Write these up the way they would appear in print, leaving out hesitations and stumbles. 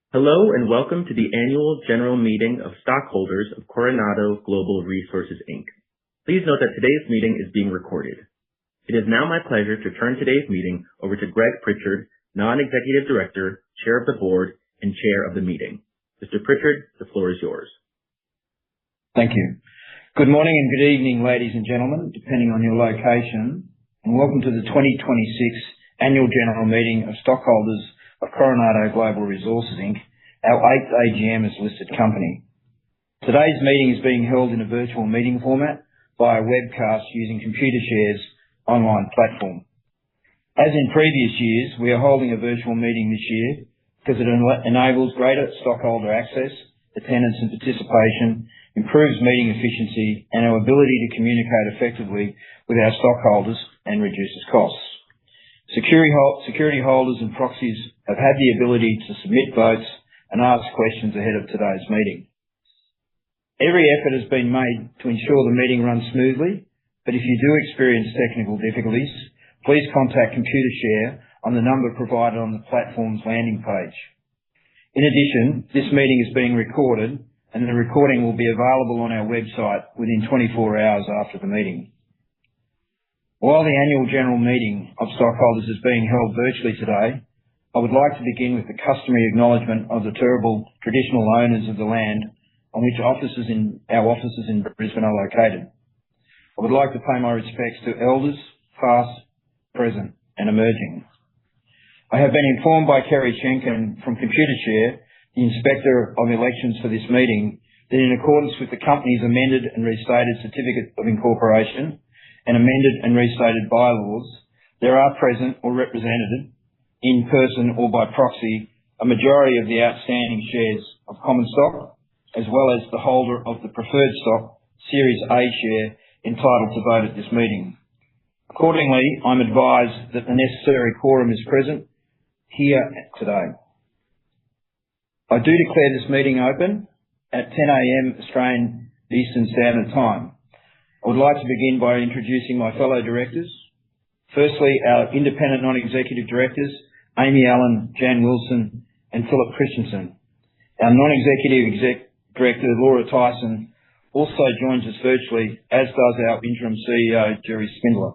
Hello and welcome to the Annual General Meeting of Stockholders of Coronado Global Resources, Inc. Please note that today's meeting is being recorded. It is now my pleasure to turn today's meeting over to Greg Pritchard, Non-Executive Director, Chair of the Board, and Chair of the meeting. Mr. Pritchard, the floor is yours. Thank you. Good morning and good evening, ladies and gentlemen, depending on your location, and welcome to the 2026 Annual General Meeting of Stockholders of Coronado Global Resources, Inc., our 8th AGM as a listed company. Today's meeting is being held in a virtual meeting format via webcast using Computershare's online platform. As in previous years, we are holding a virtual meeting this year because it enables greater stockholder access, attendance and participation, improves meeting efficiency and our ability to communicate effectively with our stockholders and reduces costs. Security holders and proxies have had the ability to submit votes and ask questions ahead of today's meeting. Every effort has been made to ensure the meeting runs smoothly, but if you do experience technical difficulties, please contact Computershare on the number provided on the platform's landing page. In addition, this meeting is being recorded and the recording will be available on our website within 24 hours after the meeting. While the Annual General Meeting of Stockholders is being held virtually today, I would like to begin with the customary acknowledgement of the Turrbal traditional owners of the land on which our offices in Brisbane are located. I would like to pay my respects to elders, past, present and emerging. I have been informed by Kerry Schenken from Computershare, the Inspector of Elections for this meeting, that in accordance with the company's amended and restated Certificate of Incorporation and amended and restated bylaws, there are present or represented in person or by proxy a majority of the outstanding shares of common stock, as well as the holder of the preferred stock Series A share entitled to vote at this meeting. Accordingly, I'm advised that the necessary quorum is present here today. I do declare this meeting open at 10 a.m. Australian Eastern Standard Time. I would like to begin by introducing my fellow directors. Firstly, our independent non-executive directors, Amy Allen, Jan Wilson, and Philip Christensen. Our non-executive director, Laura Tyson, also joins us virtually, as does our interim CEO, Jerry Spindler.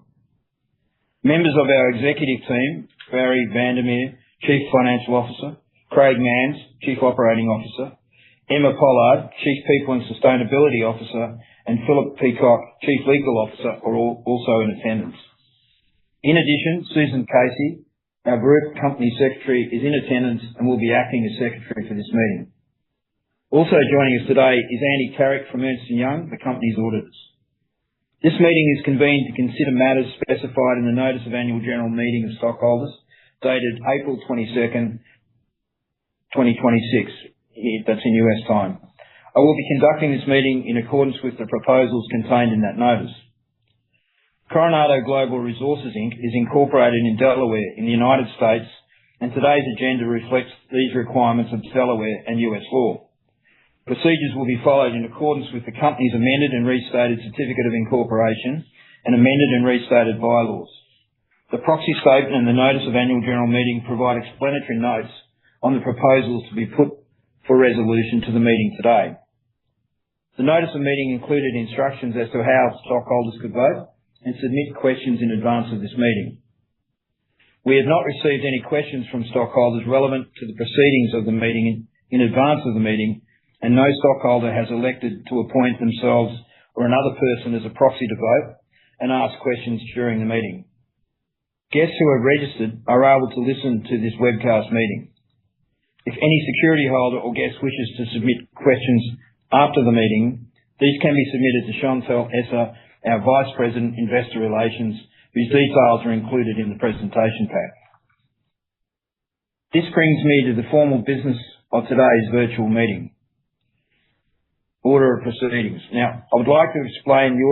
Members of our executive team, Barry Vandermeer, Chief Financial Officer, Craig Manns, Chief Operating Officer, Emma Pollard, Chief People and Sustainability Officer, and Philip Peacock, Chief Legal Officer, are also in attendance. In addition, Susan Casey, our Group Company Secretary, is in attendance and will be acting as Secretary for this meeting. Also joining us today is Andy Carrick from Ernst & Young, the company's auditors. This meeting is convened to consider matters specified in the Notice of Annual General Meeting of Stockholders dated April 22nd, 2026. That's in US time. I will be conducting this meeting in accordance with the proposals contained in that notice. Coronado Global Resources, Inc. is incorporated in Delaware in the United States, and today's agenda reflects these requirements of Delaware and US law. Procedures will be followed in accordance with the company's amended and restated Certificate of Incorporation and amended and restated bylaws. The proxy statement and the Notice of Annual General Meeting provide explanatory notes on the proposals to be put for resolution to the meeting today. The notice of meeting included instructions as to how stockholders could vote and submit questions in advance of this meeting. We have not received any questions from stockholders relevant to the proceedings of the meeting in advance of the meeting, and no stockholder has elected to appoint themselves or another person as a proxy to vote and ask questions during the meeting. Guests who are registered are able to listen to this webcast meeting. If any security holder or guest wishes to submit questions after the meeting, these can be submitted to Chantal Esser, our Vice President, Investor Relations, whose details are included in the presentation pack. This brings me to the formal business of today's virtual meeting. Order of proceedings. Now, I would like to explain the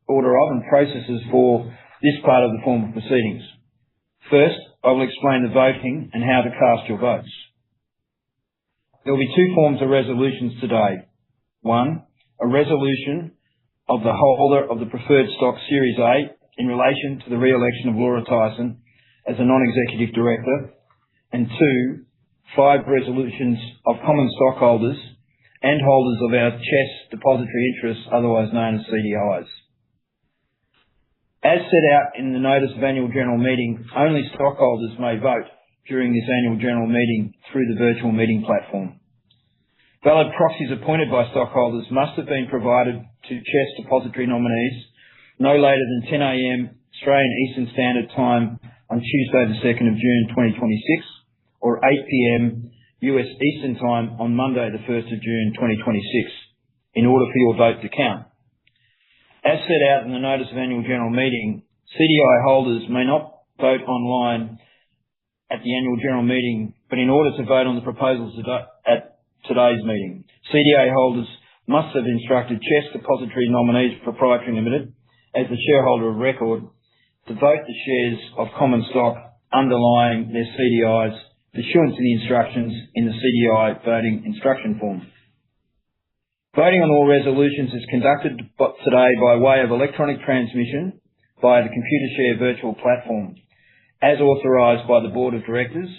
order of and processes for this part of the formal proceedings. First, I will explain the voting and how to cast your votes. There will be two forms of resolutions today. One, a resolution of the holder of the preferred stock Series A in relation to the re-election of Laura Tyson as a non-executive director, and two, 5 resolutions of common stockholders and holders of our CHESS depository interests, otherwise known as CDIs. As set out in the Notice of Annual General Meeting, only stockholders may vote during this Annual General Meeting through the virtual meeting platform. Valid proxies appointed by stockholders must have been provided to CHESS depository nominees no later than 10 a.m. Australian Eastern Standard Time on Tuesday the 2nd of June 2026 or 8 p.m. US Eastern Time on Monday the 1st of June 2026 in order for your vote to count. As set out in the Notice of Annual General Meeting, CDI holders may not vote online at the Annual General Meeting, but in order to vote on the proposals at today's meeting, CDI holders must have instructed CHESS Depository Nominees Proprietary Limited as the shareholder of record to vote the shares of common stock underlying their CDIs pursuant to the instructions in the CDI voting instruction form. Voting on all resolutions is conducted today by way of electronic transmission via the Computershare virtual platform, as authorised by the Board of Directors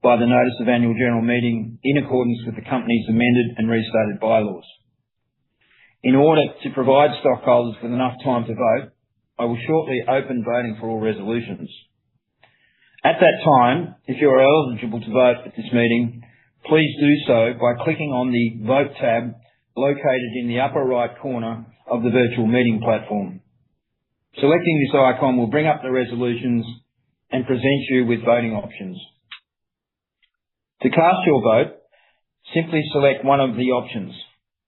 by the Notice of Annual General Meeting in accordance with the company's amended and restated bylaws. In order to provide stockholders with enough time to vote, I will shortly open voting for all resolutions. At that time, if you are eligible to vote at this meeting, please do so by clicking on the Vote tab located in the upper right corner of the virtual meeting platform. Selecting this icon will bring up the resolutions and present you with voting options. To cast your vote, simply select one of the options.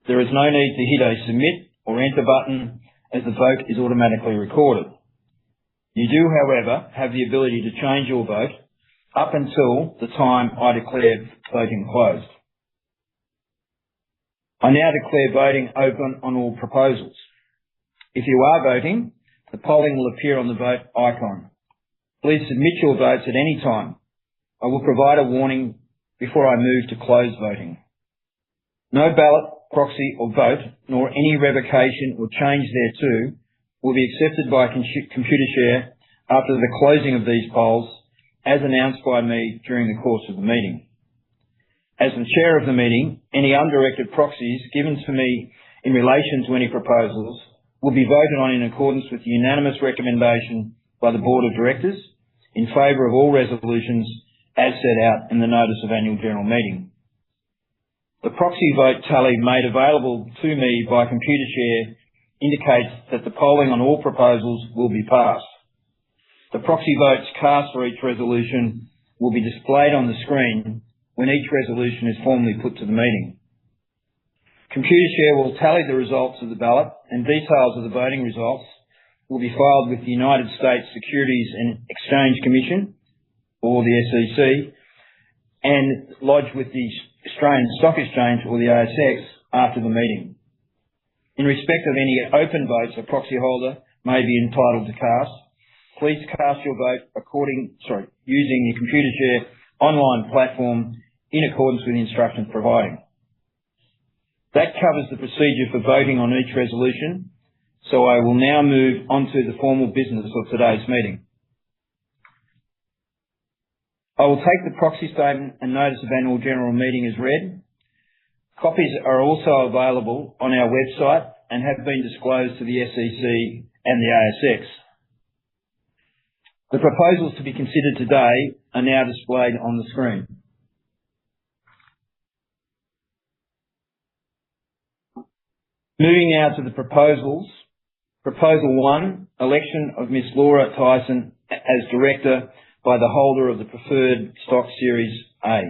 There is no need to hit a Submit or Enter button as the vote is automatically recorded. You do, however, have the ability to change your vote up until the time I declare voting closed. I now declare voting open on all proposals. If you are voting, the polling will appear on the vote icon. Please submit your votes at any time. I will provide a warning before I move to close voting. No ballot, proxy or vote, nor any revocation or change thereto will be accepted by Computershare after the closing of these polls, as announced by me during the course of the meeting. As the chair of the meeting, any undirected proxies given to me in relation to any proposals will be voted on in accordance with the unanimous recommendation by the Board of Directors in favour of all resolutions as set out in the Notice of Annual General Meeting. The proxy vote tally made available to me by Computershare indicates that the polling on all proposals will be passed. The proxy votes cast for each resolution will be displayed on the screen when each resolution is formally put to the meeting. Computershare will tally the results of the ballot, and details of the voting results will be filed with the United States Securities and Exchange Commission, or the SEC, and lodged with the Australian Stock Exchange, or the ASX, after the meeting. In respect of any open votes a proxy holder may be entitled to cast, please cast your vote using the Computershare online platform in accordance with the instructions provided. That covers the procedure for voting on each resolution, so I will now move on to the formal business of today's meeting. I will take the proxy statement and Notice of Annual General Meeting as read. Copies are also available on our website and have been disclosed to the SEC and the ASX. The proposals to be considered today are now displayed on the screen. Moving now to the proposals. Proposal 1, election of Ms. Laura Tyson as Director by the holder of the Preferred Stock Series A.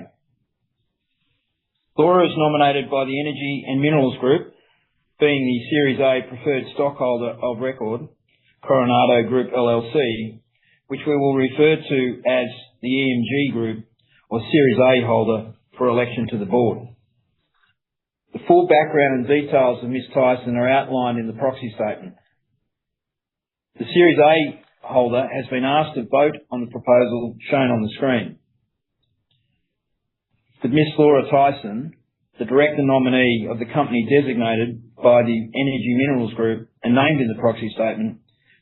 Laura is nominated by the Energy and Minerals Group, being the Series A Preferred Stockholder of record, Coronado Group LLC, which we will refer to as the EMG Group or Series A holder, for election to the board. The full background and details of Ms. Tyson are outlined in the proxy statement. The Series A holder has been asked to vote on the proposal shown on the screen. That Ms. Laura Tyson, the Director nominee of the company designated by the Energy Minerals Group and named in the proxy statement,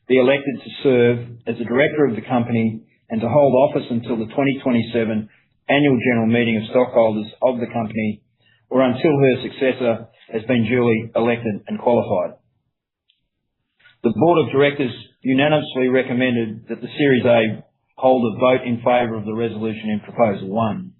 be elected to serve as a Director of the company and to hold office until the 2027 Annual General Meeting of Stockholders of the company, or until her successor has been duly elected and qualified. The Board of Directors unanimously recommended that the Series A holder vote in favour of the resolution in Proposal 1.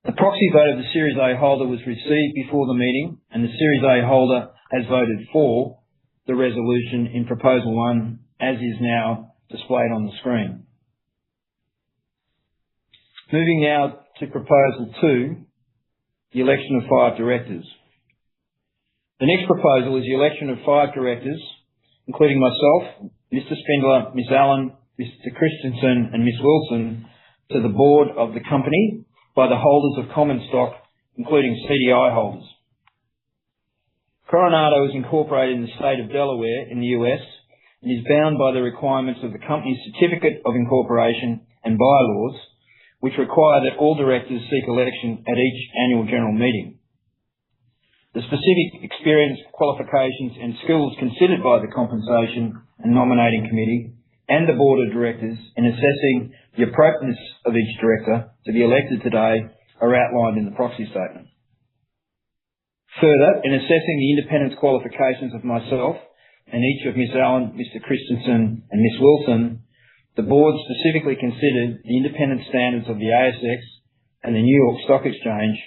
The proxy vote of the Series A holder was received before the meeting, and the Series A holder has voted for the resolution in Proposal 1, as is now displayed on the screen. Moving now to Proposal 2, the election of 5 directors. The next proposal is the election of 5 directors, including myself, Mr. Spindler, Ms. Allen, Mr. Christensen and Ms. Wilson, to the board of the company by the holders of common stock, including CDI holders. Coronado is incorporated in the state of Delaware in the US and is bound by the requirements of the company's certificate of incorporation and bylaws, which require that all directors seek election at each annual general meeting. The specific experience, qualifications and skills considered by the Compensation and Nominating Committee and the Board of Directors in assessing the appropriateness of each director to be elected today are outlined in the proxy statement. Further, in assessing the independence qualifications of myself and each of Ms. Allen, Mr. Christensen and Ms. Wilson, the Board specifically considered the independent standards of the ASX and the New York Stock Exchange,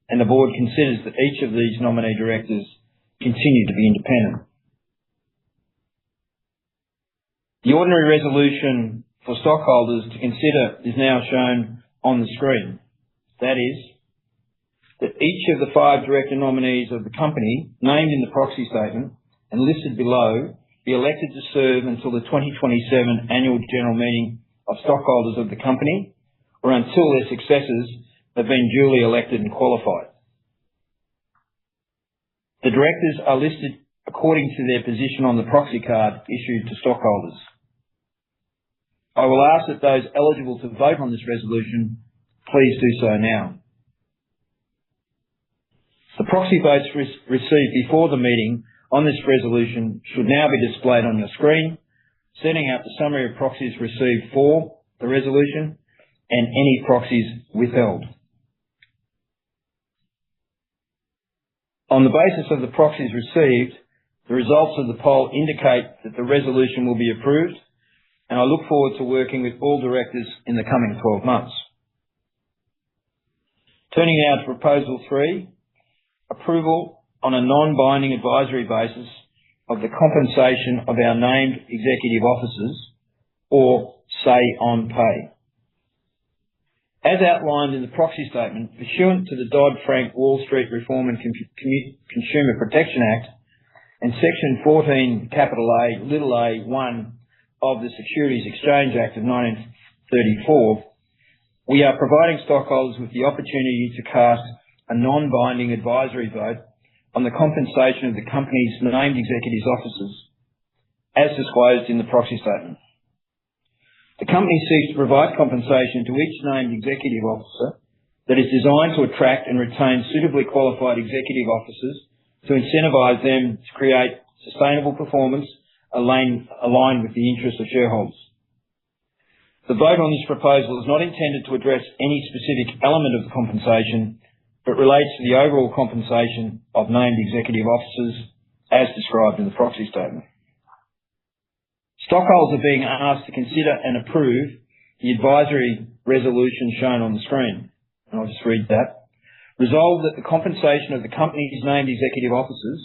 and the Board considers that each of these nominee directors continue to be independent. The ordinary resolution for stockholders to consider is now shown on the screen. That is, that each of the 5 director nominees of the company named in the proxy statement and listed below be elected to serve until the 2027 Annual General Meeting of Stockholders of the company, or until their successors have been duly elected and qualified. The directors are listed according to their position on the proxy card issued to stockholders. I will ask that those eligible to vote on this resolution please do so now. The proxy votes received before the meeting on this resolution should now be displayed on your screen, setting out the summary of proxies received for the resolution and any proxies withheld. On the basis of the proxies received, the results of the poll indicate that the resolution will be approved, and I look forward to working with all directors in the coming 12 months. Turning now to Proposal 3, approval on a non-binding advisory basis of the compensation of our named executive officers, or say on pay. As outlined in the proxy statement, pursuant to the Dodd-Frank Wall Street Reform and Consumer Protection Act and Section 14 A(1) of the Securities Exchange Act of 1934, we are providing stockholders with the opportunity to cast a non-binding advisory vote on the compensation of the company's named executive officers, as disclosed in the proxy statement. The company seeks to provide compensation to each named executive officer that is designed to attract and retain suitably qualified executive officers to incentivise them to create sustainable performance aligned with the interests of shareholders. The vote on this proposal is not intended to address any specific element of the compensation, but relates to the overall compensation of named executive officers as described in the proxy statement. Stockholders are being asked to consider and approve the advisory resolution shown on the screen. And I'll just read that. Resolved that the compensation of the company's named executive officers,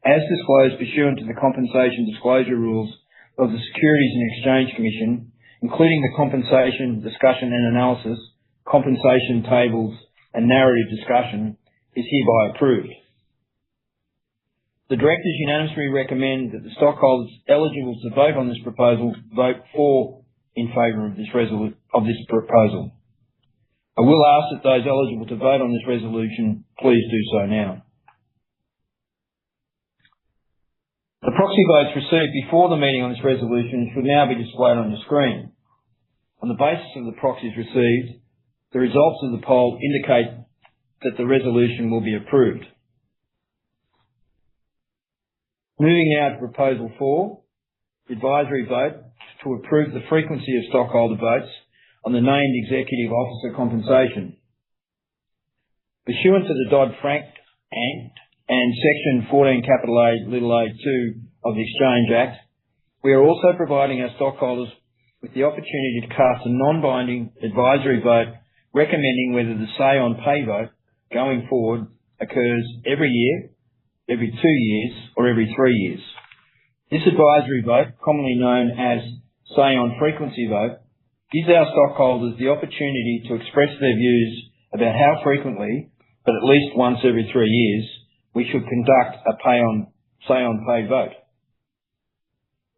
as disclosed pursuant to the compensation disclosure rules of the Securities and Exchange Commission, including the compensation discussion and analysis, compensation tables, and narrative discussion, is hereby approved. The directors unanimously recommend that the stockholders eligible to vote on this proposal vote for in favour of this proposal. I will ask that those eligible to vote on this resolution please do so now. The proxy votes received before the meeting on this resolution should now be displayed on your screen. On the basis of the proxies received, the results of the poll indicate that the resolution will be approved. Moving now to Proposal 4, the advisory vote to to approve the frequency of stockholder votes on the named executive officer compensation. Pursuant to the Dodd-Frank Act and Section 14A(2) of the Exchange Act, we are also providing our stockholders with the opportunity to cast a non-binding advisory vote recommending whether the say on pay vote going forward occurs every year, every 2 years, or every 3 years. This advisory vote, commonly known as say on frequency vote, gives our stockholders the opportunity to express their views about how frequently, but at least once every 3 years, we should conduct a say on pay vote.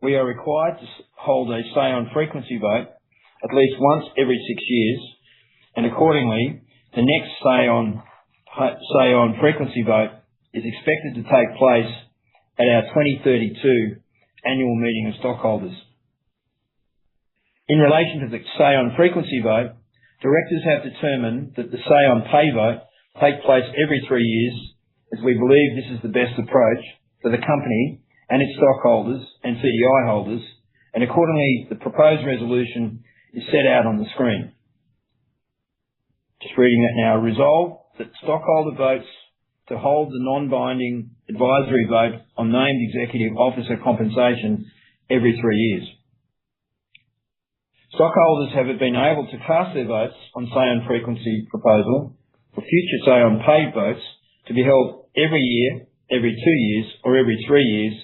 We are required to hold a say on frequency vote at least once every 6 years, and accordingly, the next say on frequency vote is expected to take place at our 2032 Annual Meeting of Stockholders. In relation to the say on frequency vote, directors have determined that the say on pay vote take place every 3 years, as we believe this is the best approach for the company and its stockholders and CDI holders, and accordingly the proposed resolution is set out on the screen. Just reading that now. Resolve that stockholder votes to hold the non-binding advisory vote on named executive officer compensation every 3 years. Stockholders have been able to cast their votes on say on frequency proposal for future say on pay votes to be held every year, every 2 years, or every 3 years,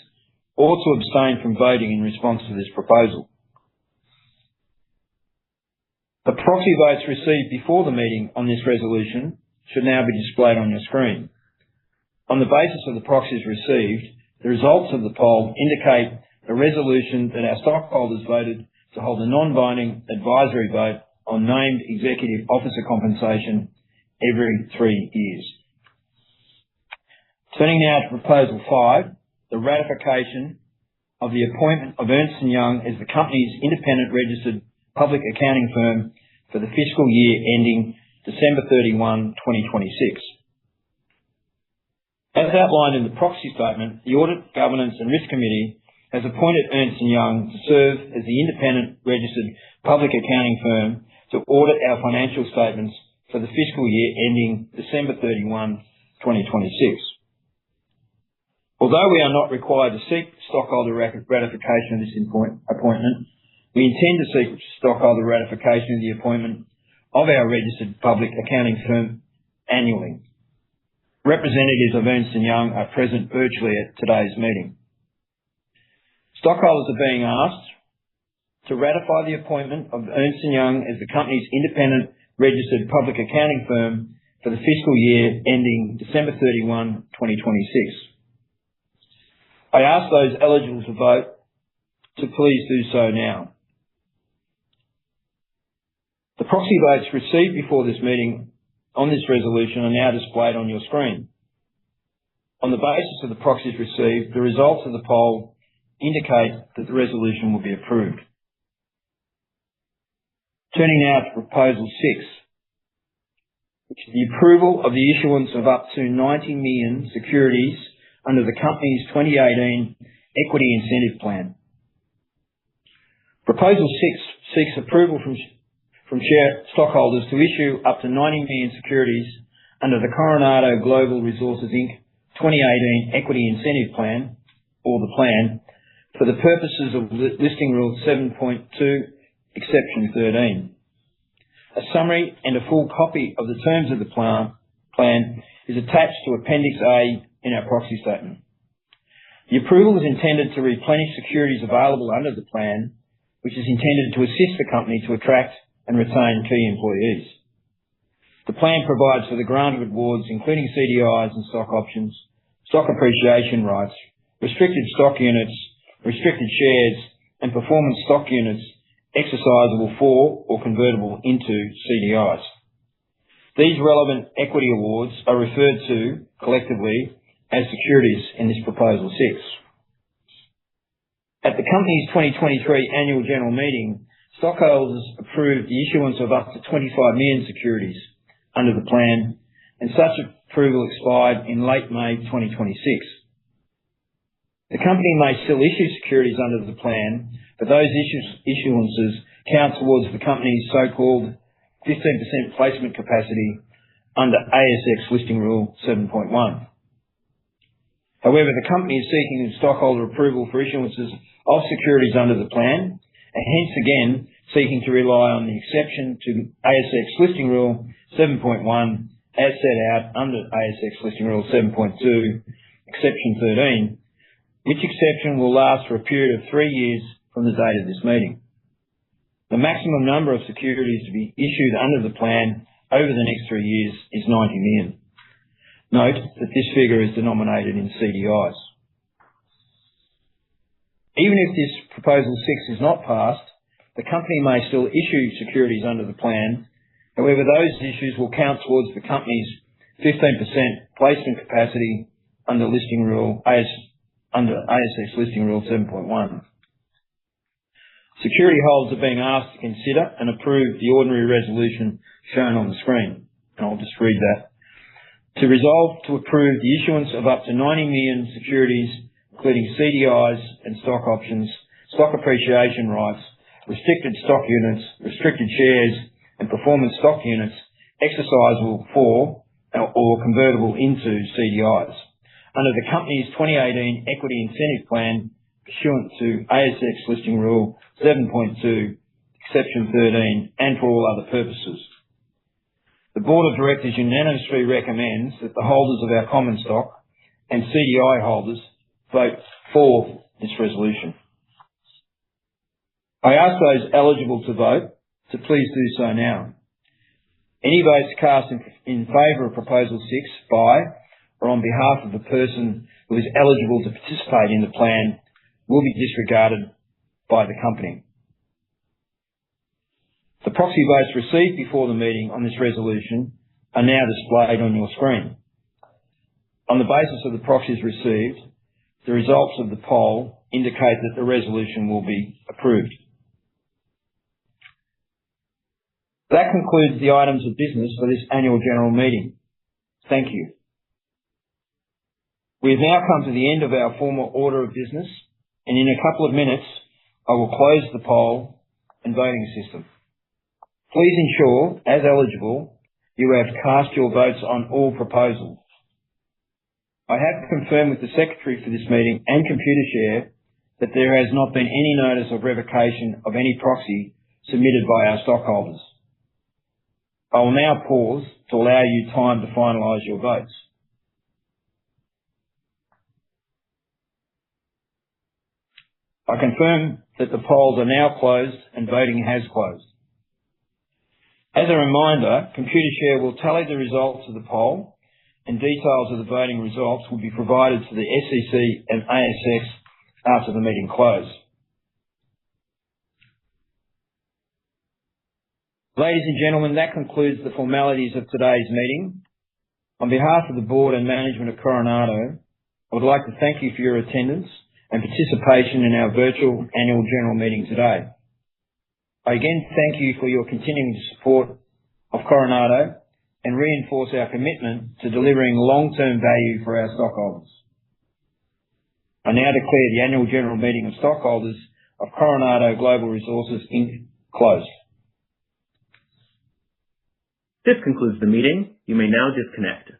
or to abstain from voting in response to this proposal. The proxy votes received before the meeting on this resolution should now be displayed on your screen. On the basis of the proxies received, the results of the poll indicate a resolution that our stockholders voted to hold a non-binding advisory vote on named executive officer compensation every 3 years. Turning now to Proposal 5, the ratification of the appointment of Ernst & Young as the company's independent registered public accounting firm for the fiscal year ending December 31, 2026. As outlined in the proxy statement, the Audit, Governance and Risk Committee has appointed Ernst & Young to serve as the independent registered public accounting firm to audit our financial statements for the fiscal year ending December 31, 2026. Although we are not required to seek stockholder ratification of this appointment, we intend to seek stockholder ratification of the appointment of our registered public accounting firm annually. Representatives of Ernst & Young are present virtually at today's meeting. Stockholders are being asked to ratify the appointment of Ernst & Young as the company's independent registered public accounting firm for the fiscal year ending December 31, 2026. I ask those eligible to vote to please do so now. The proxy votes received before this meeting on this resolution are now displayed on your screen. On the basis of the proxies received, the results of the poll indicate that the resolution will be approved. Turning now to Proposal 6, which is the approval of the issuance of up to 90 million securities under the company's 2018 Equity Incentive Plan. Proposal 6 seeks approval from stockholders to issue up to 90 million securities under the Coronado Global Resources Inc. 2018 Equity Incentive Plan, or the plan, for the purposes of Listing Rule 7.2, Exception 13. A summary and a full copy of the terms of the plan is attached to Appendix A in our proxy statement. The approval is intended to replenish securities available under the plan, which is intended to assist the company to attract and retain key employees. The plan provides for the grant of awards, including CDIs and stock options, stock appreciation rights, restricted stock units, restricted shares, and performance stock units exercisable for or convertible into CDIs. These relevant equity awards are referred to collectively as securities in this Proposal 6. At the company's 2023 Annual General Meeting, stockholders approved the issuance of up to 25 million securities under the plan, and such approval expired in late May 2026. The company may still issue securities under the plan but those issuances count towards the company's so-called 15% placement capacity under ASX Listing Rule 7.1. However, the company is seeking stockholder approval for issuances of securities under the plan, and hence again seeking to rely on the exception to ASX Listing Rule 7.1 as set out under ASX Listing Rule 7.2, Exception 13, which exception will last for a period of 3 years from the date of this meeting. The maximum number of securities to be issued under the plan over the next 3 years is 90 million. Note that this figure is denominated in CDIs. Even if this Proposal 6 is not passed, the company may still issue securities under the plan. However, those issues will count towards the company's 15% placement capacity under ASX Listing Rule 7.1. Security holders are being asked to consider and approve the ordinary resolution shown on the screen, and I'll just read that. To resolve to approve the issuance of up to 90 million securities, including CDIs and stock options, stock appreciation rights, restricted stock units, restricted shares, and performance stock units exercisable for or convertible into CDIs under the company's 2018 Equity Incentive Plan pursuant to ASX Listing Rule 7.2, Exception 13, and for all other purposes. The Board of Directors unanimously recommends that the holders of our common stock and CDI holders vote for this resolution. I ask those eligible to vote to please do so now. Any votes cast in favour of Proposal 6 by or on behalf of the person who is eligible to participate in the plan will be disregarded by the company. The proxy votes received before the meeting on this resolution are now displayed on your screen. On the basis of the proxies received, the results of the poll indicate that the resolution will be approved. That concludes the items of business for this annual general meeting. Thank you. We have now come to the end of our formal order of business, and in a couple of minutes, I will close the poll and voting system. Please ensure, as eligible, you have cast your votes on all proposals. I have confirmed with the Secretary for this meeting and Computershare that there has not been any notice of revocation of any proxy submitted by our stockholders. I will now pause to allow you time to finalise your votes. I confirm that the polls are now closed and voting has closed. As a reminder, Computershare will tally the results of the poll and details of the voting results will be provided to the SEC and ASX after the meeting close. Ladies and gentlemen, that concludes the formalities of today's meeting. On behalf of the board and management of Coronado, I would like to thank you for your attendance and participation in our virtual annual general meeting today. I again thank you for your continuing support of Coronado and reinforce our commitment to delivering long-term value for our stockholders. I now declare the annual general meeting of stockholders of Coronado Global Resources Inc. closed. This concludes the meeting. You may now disconnect.